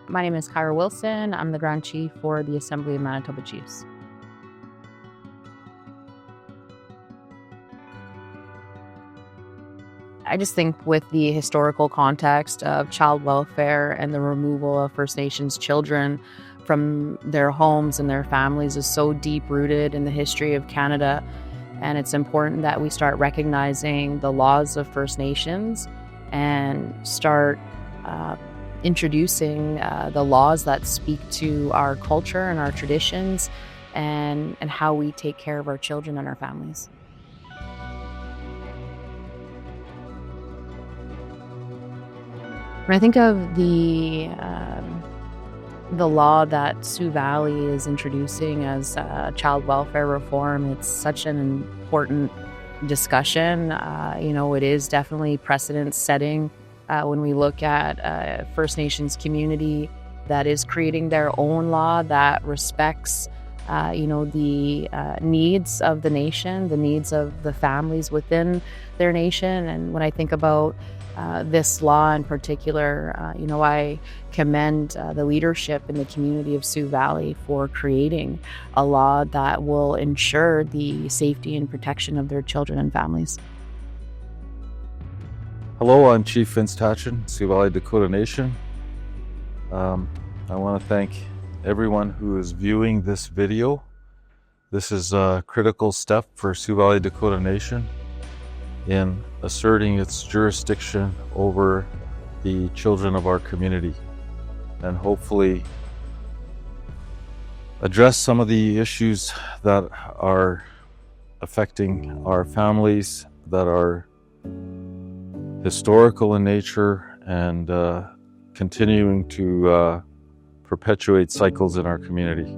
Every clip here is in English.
My name is Kyra Wilson. I'm the Grand Chief for the Assembly of Manitoba Chiefs. I just think with the historical context of child welfare and the removal of First Nations children from their homes and their families is so deep-rooted in the history of Canada. And it's important that we start recognizing the laws of First Nations and start introducing the laws that speak to our culture and our traditions and how we take care of our children and our families. When I think of the law that Sioux Valley is introducing as child welfare reform, it's such an important discussion. It is definitely precedent-setting when we look at First Nations community that is creating their own law that respects, the needs of the nation, the needs of the families within their nation. And when I think about this law in particular, I commend the leadership in the community of Sioux Valley for creating a law that will ensure the safety and protection of their children and families. Hello, I'm Chief Vince Tatchin, Sioux Valley Dakota Nation. I want to thank everyone who is viewing this video. This is a critical step for Sioux Valley Dakota Nation in asserting its jurisdiction over the children of our community and hopefully address some of the issues that are affecting our families, that are historical in nature and continuing to perpetuate cycles in our community.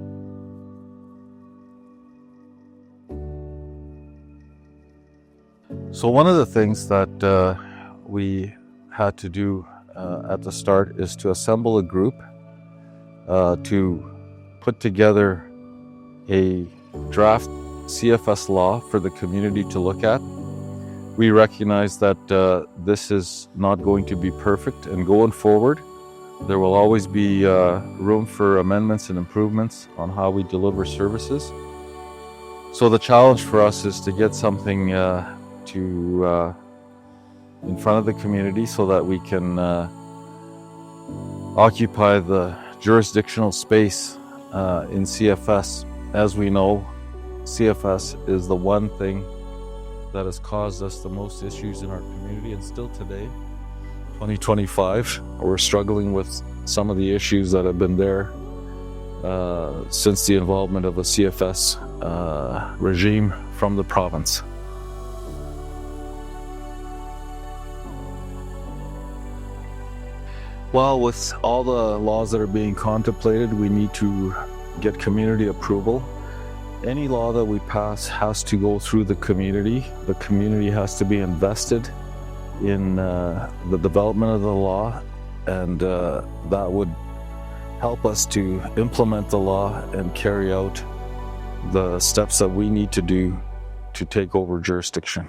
So one of the things that we had to do at the start is to assemble a group to put together a draft CFS law for the community to look at. We recognize that this is not going to be perfect, and going forward, there will always be room for amendments and improvements on how we deliver services. So the challenge for us is to get something in front of the community so that we can occupy the jurisdictional space in CFS. As we know, CFS is the one thing that has caused us the most issues in our community, and still today, 2025, we're struggling with some of the issues that have been there since the involvement of a CFS regime from the province. Well, with all the laws that are being contemplated, we need to get community approval. Any law that we pass has to go through the community. The community has to be invested in the development of the law, and that would help us to implement the law and carry out the steps that we need to do to take over jurisdiction.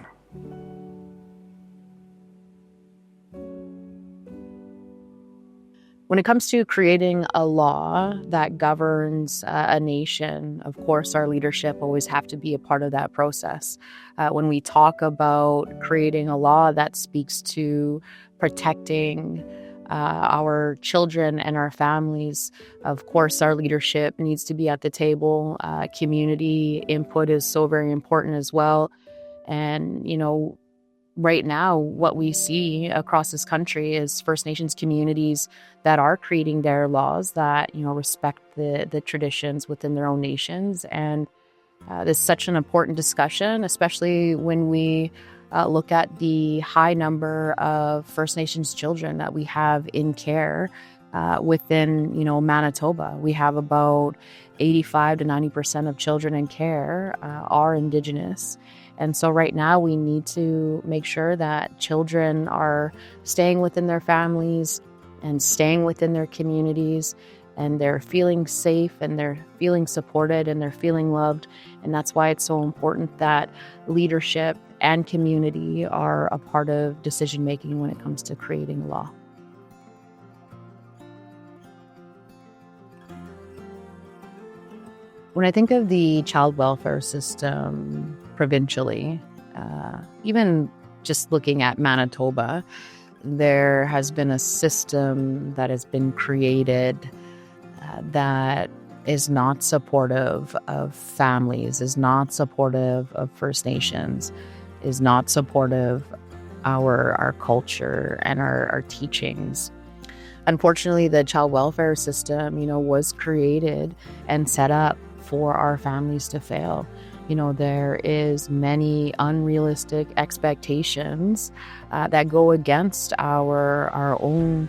When it comes to creating a law that governs a nation, of course, our leadership always have to be a part of that process. When we talk about creating a law that speaks to protecting our children and our families, of course, our leadership needs to be at the table. Community input is so very important as well. And, right now, what we see across this country is First Nations communities that are creating their laws that, respect the traditions within their own nations. And this is such an important discussion, especially when we look at the high number of First Nations children that we have in care within, Manitoba. We have about 85 to 90% of children in care are Indigenous. And so right now we need to make sure that children are staying within their families and staying within their communities, and they're feeling safe and they're feeling supported and they're feeling loved. And that's why it's so important that leadership and community are a part of decision making when it comes to creating law. When I think of the child welfare system provincially, even just looking at Manitoba, there has been a system that has been created that is not supportive of families, is not supportive of First Nations, is not supportive our culture and our teachings. Unfortunately, the child welfare system, was created and set up for our families to fail. There is many unrealistic expectations that go against our own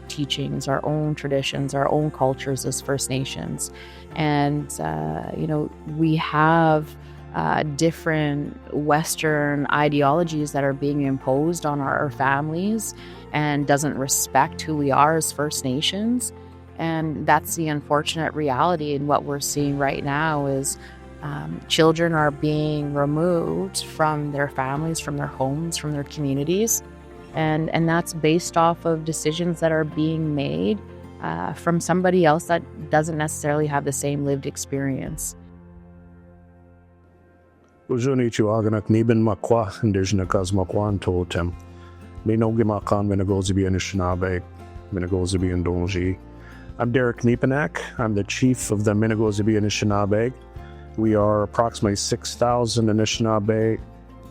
teachings, our own traditions, our own cultures as First Nations. And, we have different Western ideologies that are being imposed on our families and doesn't respect who we are as First Nations. And that's the unfortunate reality. And what we're seeing right now is children are being removed from their families, from their homes, from their communities. And that's based off of decisions that are being made from somebody else that doesn't necessarily have the same lived experience. Uzunichuaganak niben makwa indigenous makwan totem. Minogi makan Minagozibi Anishinaabe, Minagozibi and Donji. I'm Derek Niepanak. I'm the chief of the Minagozibi Anishinaabe. We are approximately 6,000 Anishinaabe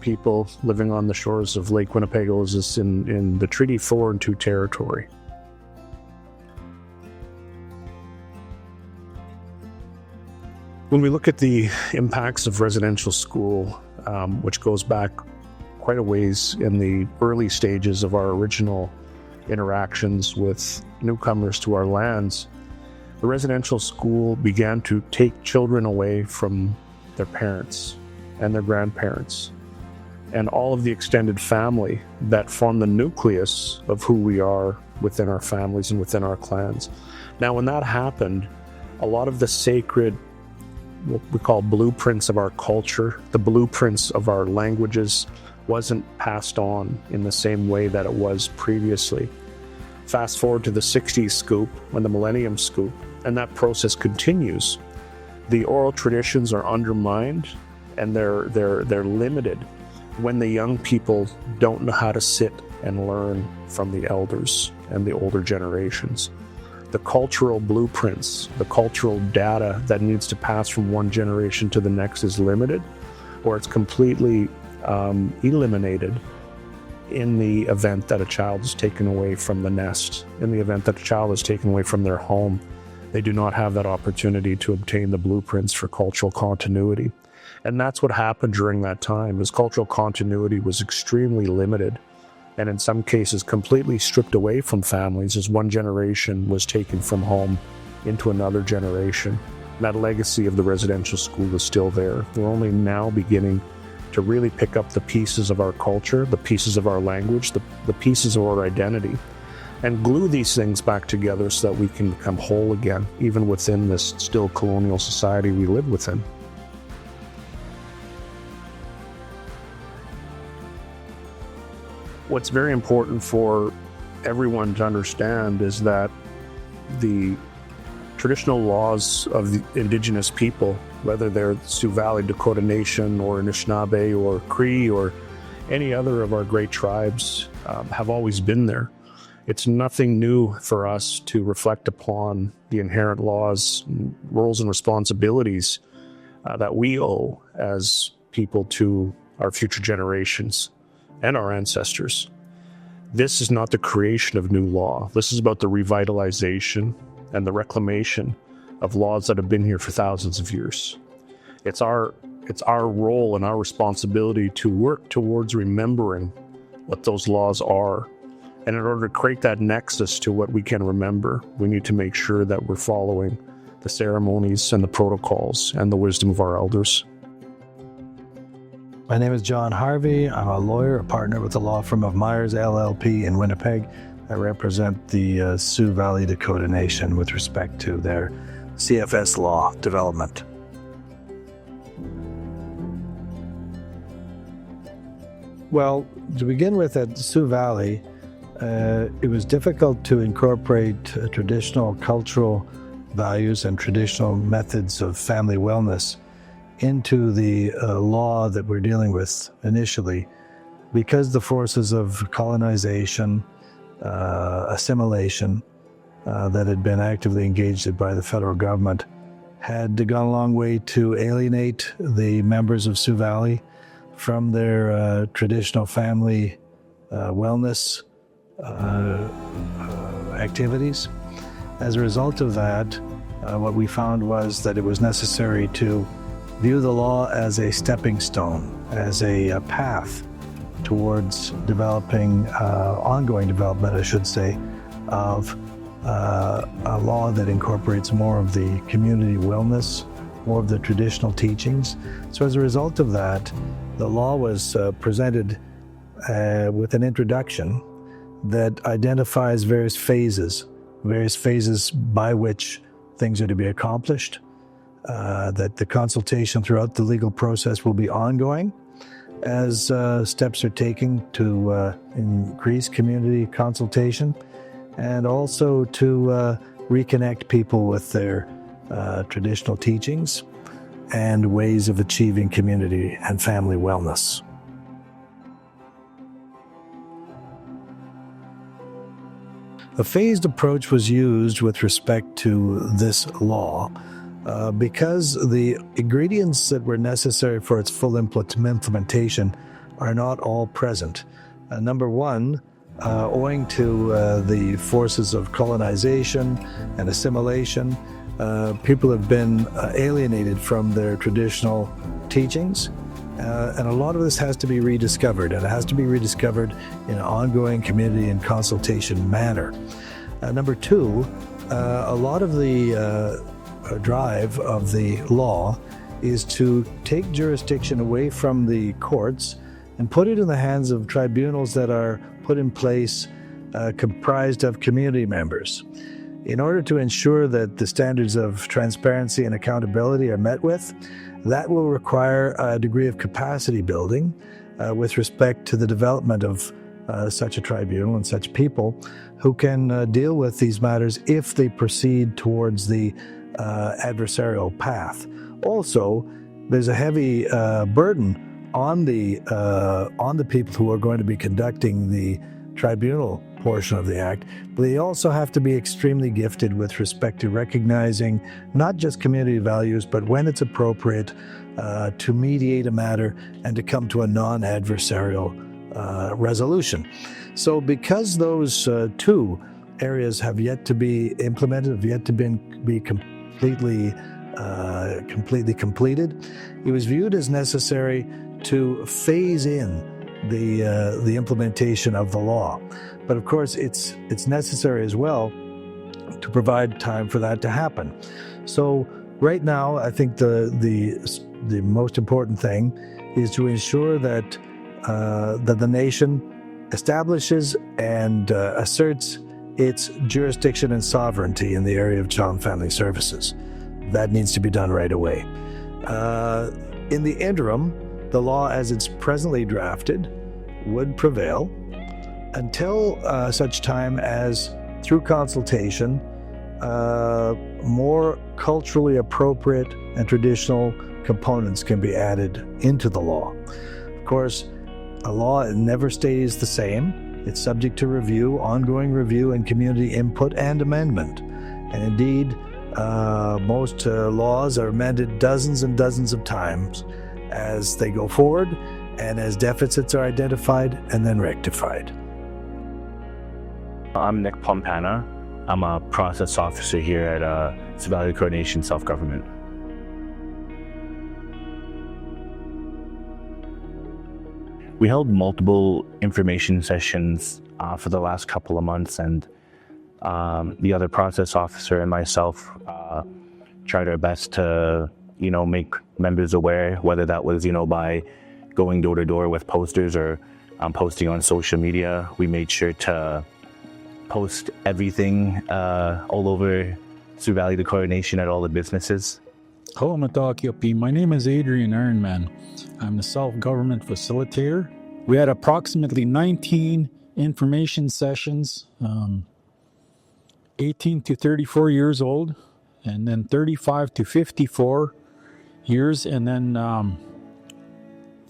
people living on the shores of Lake Winnipegosis in the Treaty 4 and 2 territory. When we look at the impacts of residential school, which goes back quite a ways in the early stages of our original interactions with newcomers to our lands, the residential school began to take children away from their parents and their grandparents and all of the extended family that form the nucleus of who we are within our families and within our clans. Now, when that happened, a lot of the sacred, what we call blueprints of our culture, the blueprints of our languages, wasn't passed on in the same way that it was previously. Fast forward to the 60s scoop and the millennium scoop, and that process continues. The oral traditions are undermined and they're limited when the young people don't know how to sit and learn from the elders and the older generations. The cultural blueprints, the cultural data that needs to pass from one generation to the next is limited, or it's completely eliminated in the event that a child is taken away from the nest, in the event that a child is taken away from their home. They do not have that opportunity to obtain the blueprints for cultural continuity. And that's what happened during that time, is cultural continuity was extremely limited, and in some cases completely stripped away from families as one generation was taken from home into another generation. That legacy of the residential school is still there. We're only now beginning to really pick up the pieces of our culture, the pieces of our language, the pieces of our identity, and glue these things back together so that we can become whole again, even within this still colonial society we live within. What's very important for everyone to understand is that the traditional laws of the Indigenous people, whether they're Sioux Valley, Dakota Nation, or Anishinaabe, or Cree, or any other of our great tribes, have always been there. It's nothing new for us to reflect upon the inherent laws, roles, and responsibilities that we owe as people to our future generations and our ancestors. This is not the creation of new law. This is about the revitalization and the reclamation of laws that have been here for thousands of years. It's our role and our responsibility to work towards remembering what those laws are. And in order to create that nexus to what we can remember, we need to make sure that we're following the ceremonies and the protocols and the wisdom of our elders. My name is John Harvey. I'm a lawyer, a partner with the law firm of Myers LLP in Winnipeg. I represent the Sioux Valley Dakota Nation with respect to their CFS law development. Well, to begin with, at Sioux Valley, it was difficult to incorporate traditional cultural values and traditional methods of family wellness into the law that we're dealing with initially, because the forces of colonization, assimilation that had been actively engaged by the federal government had gone a long way to alienate the members of Sioux Valley from their traditional family wellness activities. As a result of that, what we found was that it was necessary to view the law as a stepping stone, as a path towards developing, ongoing development, I should say, of a law that incorporates more of the community wellness, more of the traditional teachings. So as a result of that, the law was presented with an introduction that identifies various phases by which things are to be accomplished, that the consultation throughout the legal process will be ongoing as steps are taken to increase community consultation and also to reconnect people with their traditional teachings and ways of achieving community and family wellness. A phased approach was used with respect to this law because the ingredients that were necessary for its full implementation are not all present. Number one, owing to the forces of colonization and assimilation, people have been alienated from their traditional teachings. And a lot of this has to be rediscovered, and it has to be rediscovered in an ongoing community and consultation manner. Number two, a lot of the drive of the law is to take jurisdiction away from the courts and put it in the hands of tribunals that are put in place comprised of community members. In order to ensure that the standards of transparency and accountability are met with, that will require a degree of capacity building with respect to the development of such a tribunal and such people who can deal with these matters if they proceed towards the adversarial path. Also, there's a heavy burden on the people who are going to be conducting the tribunal portion of the act. But they also have to be extremely gifted with respect to recognizing not just community values, but when it's appropriate to mediate a matter and to come to a non-adversarial resolution. So because those two areas have yet to be implemented, have yet to be completely completed, it was viewed as necessary to phase in the implementation of the law. But of course, it's necessary as well to provide time for that to happen. So right now, I think the most important thing is to ensure that the nation establishes and asserts its jurisdiction and sovereignty in the area of child and family services. That needs to be done right away. In the interim, the law as it's presently drafted would prevail until such time as, through consultation, more culturally appropriate and traditional components can be added into the law. Of course, a law never stays the same. It's subject to review, ongoing review, and community input and amendment. And indeed, most laws are amended dozens and dozens of times as they go forward and as deficits are identified and then rectified. I'm Nick Pompana. I'm a process officer here at Sioux Valley Coordination Self-Government. We held multiple information sessions for the last couple of months, and the other process officer and myself tried our best to, make members aware, whether that was, by going door to door with posters or posting on social media. We made sure to post everything all over Sioux Valley, the coordination, at all the businesses. Hello, Matakiapi. My name is Adrian Ironman. I'm the self-government facilitator. We had approximately 19 information sessions, 18 to 34 years old. and then 35 to 54 years, and then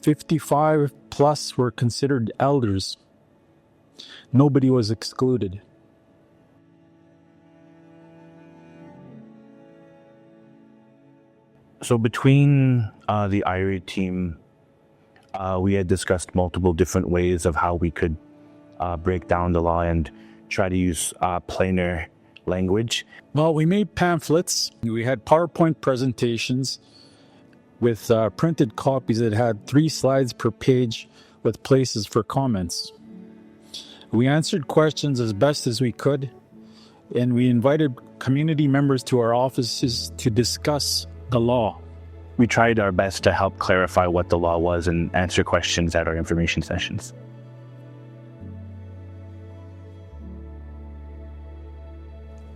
55 plus were considered elders. Nobody was excluded. So between the IRA team, we had discussed multiple different ways of how we could break down the law and try to use plainer language. Well, we made pamphlets. We had PowerPoint presentations with printed copies that had 3 slides per page with places for comments. We answered questions as best as we could, and we invited community members to our offices to discuss the law. We tried our best to help clarify what the law was and answer questions at our information sessions.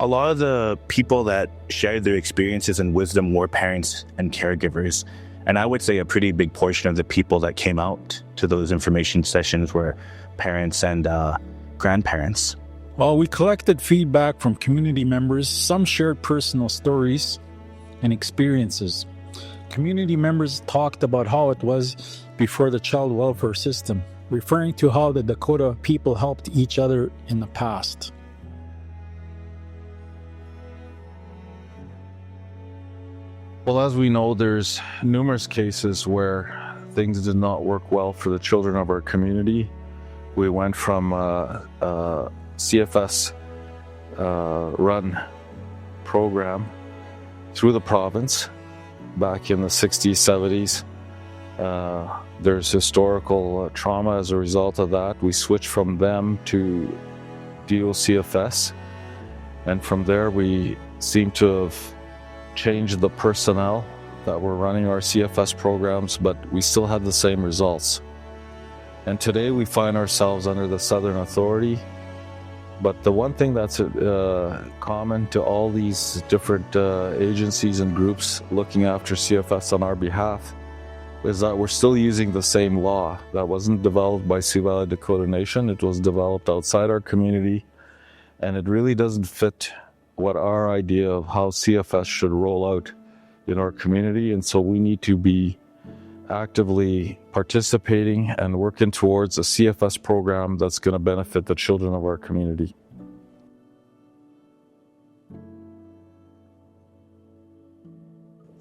A lot of the people that shared their experiences and wisdom were parents and caregivers. And I would say a pretty big portion of the people that came out to those information sessions were parents and grandparents. Well, we collected feedback from community members. Some shared personal stories and experiences. Community members talked about how it was before the child welfare system, referring to how the Dakota people helped each other in the past. Well, as we know, there's numerous cases where things did not work well for the children of our community. We went from a CFS run program through the province back in the 60s, 70s. There's historical trauma as a result of that. We switched from them to DO CFS, and from there we seem to have changed the personnel that were running our CFS programs, but we still had the same results. And today we find ourselves under the Southern Authority. But the one thing that's common to all these different agencies and groups looking after CFS on our behalf is that we're still using the same law that wasn't developed by Sioux Valley Dakota Nation. It was developed outside our community, and it really doesn't fit what our idea of how CFS should roll out in our community. And so we need to be actively participating and working towards a CFS program that's going to benefit the children of our community.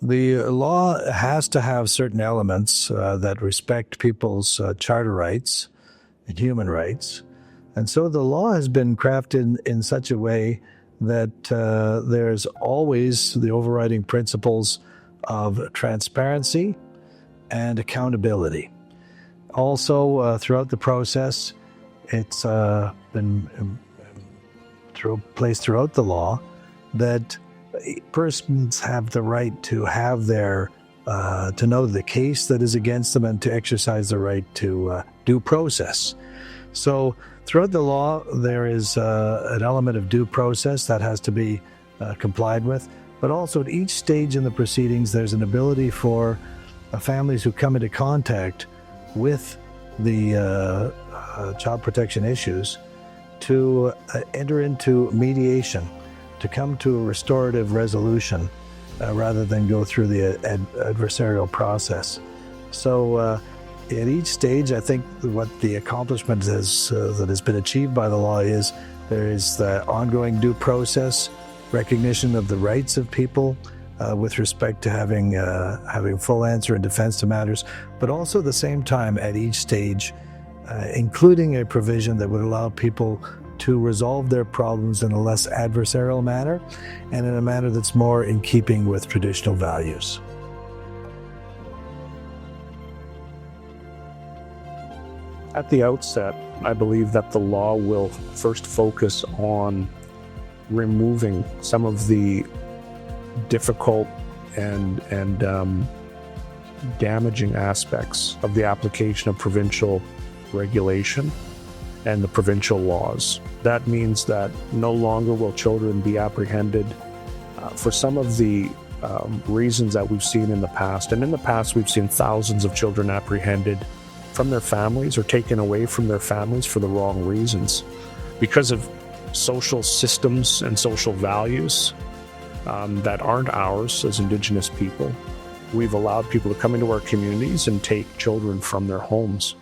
The law has to have certain elements that respect people's charter rights and human rights. And so the law has been crafted in such a way that there's always the overriding principles of transparency and accountability. Also, throughout the process, it's been placed throughout the law that persons have the right to have their, to know the case that is against them and to exercise the right to due process. So throughout the law, there is an element of due process that has to be complied with, but also at each stage in the proceedings, there's an ability for families who come into contact with the child protection issues to enter into mediation, to come to a restorative resolution rather than go through the adversarial process. So at each stage, I think what the accomplishment is that has been achieved by the law is there is the ongoing due process, recognition of the rights of people with respect to having full answer and defense to matters, but also at the same time at each stage, including a provision that would allow people to resolve their problems in a less adversarial manner and in a manner that's more in keeping with traditional values. At the outset, I believe that the law will first focus on removing some of the difficult and damaging aspects of the application of provincial regulation and the provincial laws. That means that no longer will children be apprehended for some of the reasons that we've seen in the past. And in the past, we've seen thousands of children apprehended from their families or taken away from their families for the wrong reasons. Because of social systems and social values, that aren't ours as Indigenous people. We've allowed people to come into our communities and take children from their homes.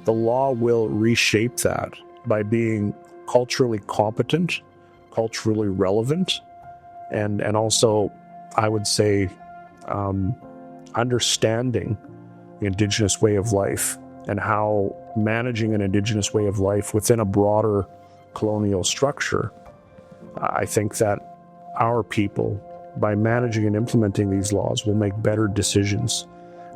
The law will reshape that by being culturally competent, culturally relevant, and also, I would say, understanding the Indigenous way of life and how managing an Indigenous way of life within a broader colonial structure. I think that our people, by managing and implementing these laws, will make better decisions.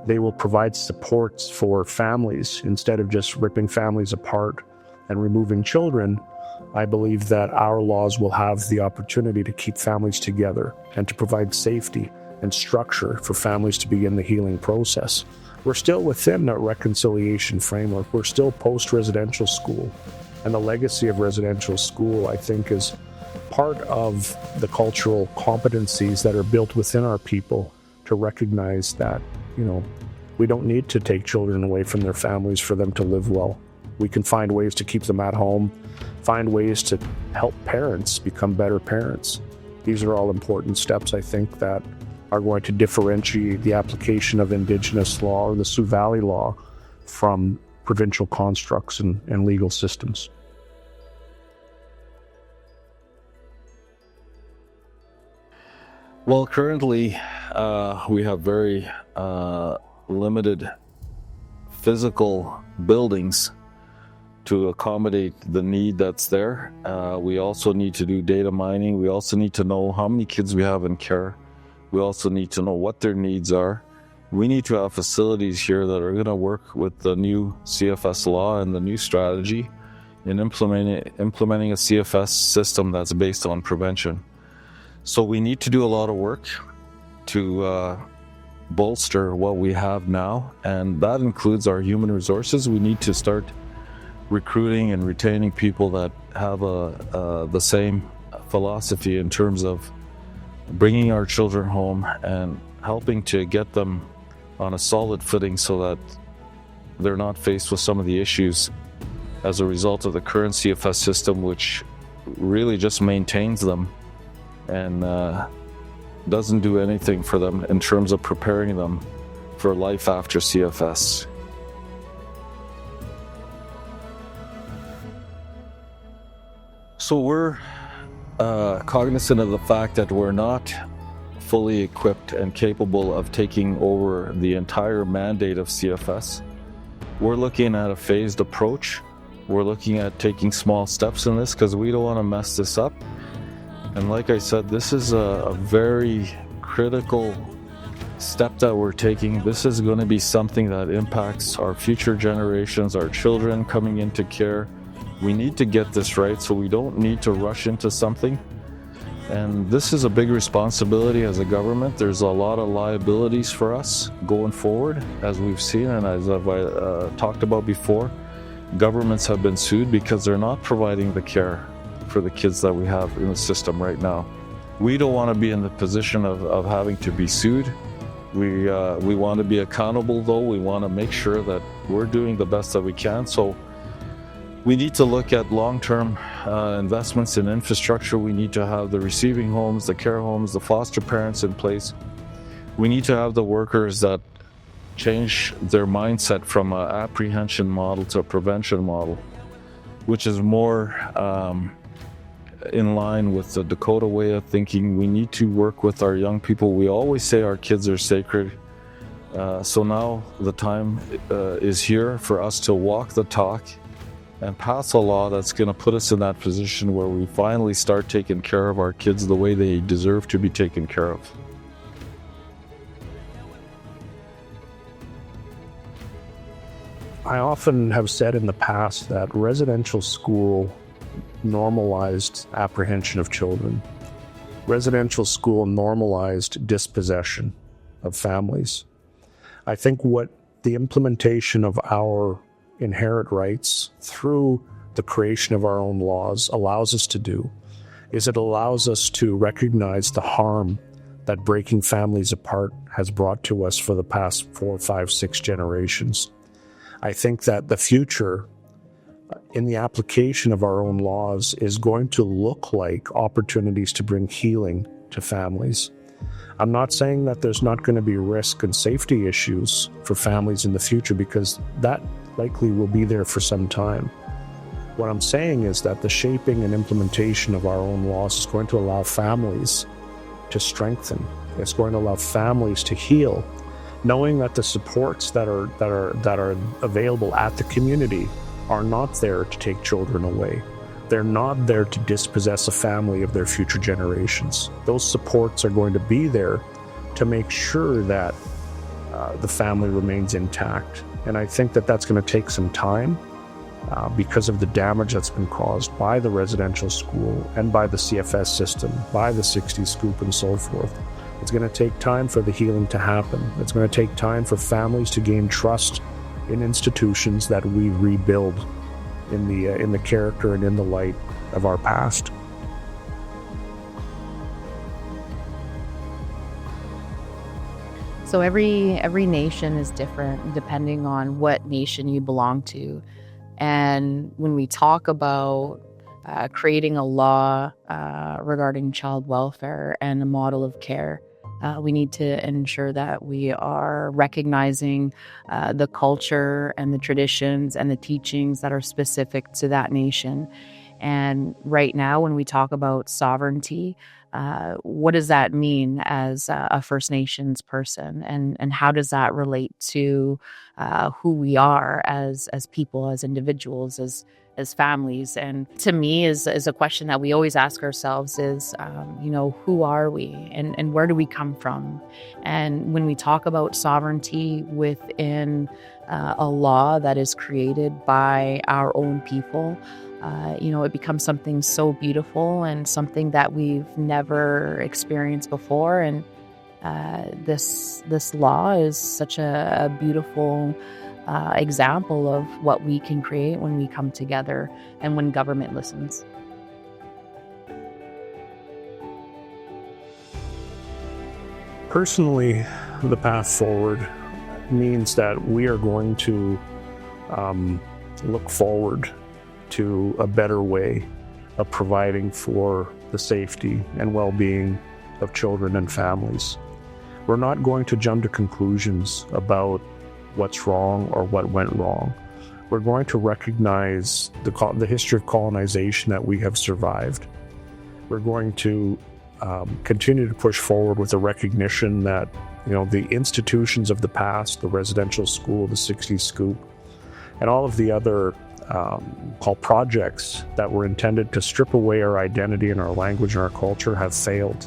They will provide supports for families instead of just ripping families apart and removing children. I believe that our laws will have the opportunity to keep families together and to provide safety and structure for families to begin the healing process. We're still within a reconciliation framework. We're still post-residential school. And the legacy of residential school, I think, is part of the cultural competencies that are built within our people to recognize that, we don't need to take children away from their families for them to live well. We can find ways to keep them at home, find ways to help parents become better parents. These are all important steps, I think, that are going to differentiate the application of Indigenous law or the Sioux Valley law from provincial constructs and legal systems. Well, currently we have very limited physical buildings to accommodate the need that's there. We also need to do data mining. We also need to know how many kids we have in care. We also need to know what their needs are. We need to have facilities here that are going to work with the new CFS law and the new strategy in implementing a CFS system that's based on prevention. So we need to do a lot of work to bolster what we have now, and that includes our human resources. We need to start recruiting and retaining people that have the same philosophy in terms of bringing our children home and helping to get them on a solid footing so that they're not faced with some of the issues as a result of the current CFS system, which really just maintains them and doesn't do anything for them in terms of preparing them for life after CFS. So we're cognizant of the fact that we're not fully equipped and capable of taking over the entire mandate of CFS. We're looking at a phased approach. We're looking at taking small steps in this because we don't want to mess this up. And like I said, this is a very critical step that we're taking. This is going to be something that impacts our future generations, our children coming into care. We need to get this right, so we don't need to rush into something. And this is a big responsibility as a government. There's a lot of liabilities for us going forward, as we've seen, and as I've talked about before. Governments have been sued because they're not providing the care for the kids that we have in the system right now. We don't want to be in the position of having to be sued. We want to be accountable, though. We want to make sure that we're doing the best that we can. So we need to look at long-term investments in infrastructure. We need to have the receiving homes, the care homes, the foster parents in place. We need to have the workers that change their mindset from an apprehension model to a prevention model, which is more in line with the Dakota way of thinking. We need to work with our young people. We always say our kids are sacred. So now the time is here for us to walk the talk and pass a law that's going to put us in that position where we finally start taking care of our kids the way they deserve to be taken care of. I often have said in the past that residential school normalized apprehension of children. Residential school normalized dispossession of families. I think what the implementation of our inherent rights through the creation of our own laws allows us to do is it allows us to recognize the harm that breaking families apart has brought to us for the past 4, 5, 6 generations. I think that the future in the application of our own laws is going to look like opportunities to bring healing to families. I'm not saying that there's not going to be risk and safety issues for families in the future, because that likely will be there for some time. What I'm saying is that the shaping and implementation of our own laws is going to allow families to strengthen. It's going to allow families to heal, knowing that the supports that are available at the community are not there to take children away. They're not there to dispossess a family of their future generations. Those supports are going to be there to make sure that the family remains intact. And I think that that's going to take some time because of the damage that's been caused by the residential school and by the CFS system, by the 60 Scoop and so forth. It's going to take time for the healing to happen. It's going to take time for families to gain trust in institutions that we rebuild in the character and in the light of our past. So every nation is different depending on what nation you belong to. And when we talk about creating a law regarding child welfare and a model of care, we need to ensure that we are recognizing the culture and the traditions and the teachings that are specific to that nation. And right now, when we talk about sovereignty, what does that mean as a First Nations person? And how does that relate to who we are as people, as individuals, as families? And to me is a question that we always ask ourselves is, who are we and where do we come from? And when we talk about sovereignty within a law that is created by our own people, it becomes something so beautiful and something that we've never experienced before. And this law is such a beautiful example of what we can create when we come together and when government listens. Personally, the path forward means that we are going to look forward to a better way of providing for the safety and well-being of children and families. We're not going to jump to conclusions about what's wrong or what went wrong. We're going to recognize the history of colonization that we have survived. We're going to continue to push forward with the recognition that the institutions of the past, the residential school, the 60 Scoop, and all of the other projects that were intended to strip away our identity and our language and our culture have failed.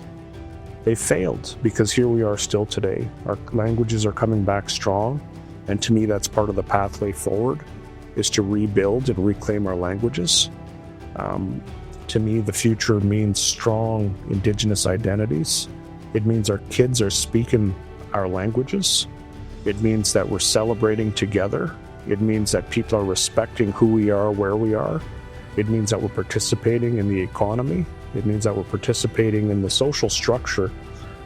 They failed because here we are still today. Our languages are coming back strong, and to me that's part of the pathway forward, is to rebuild and reclaim our languages. To me, the future means strong Indigenous identities. It means our kids are speaking our languages. It means that we're celebrating together. It means that people are respecting who we are, where we are. It means that we're participating in the economy. It means that we're participating in the social structure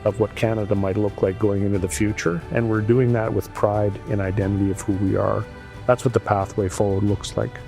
of what Canada might look like going into the future. And we're doing that with pride and identity of who we are. That's what the pathway forward looks like.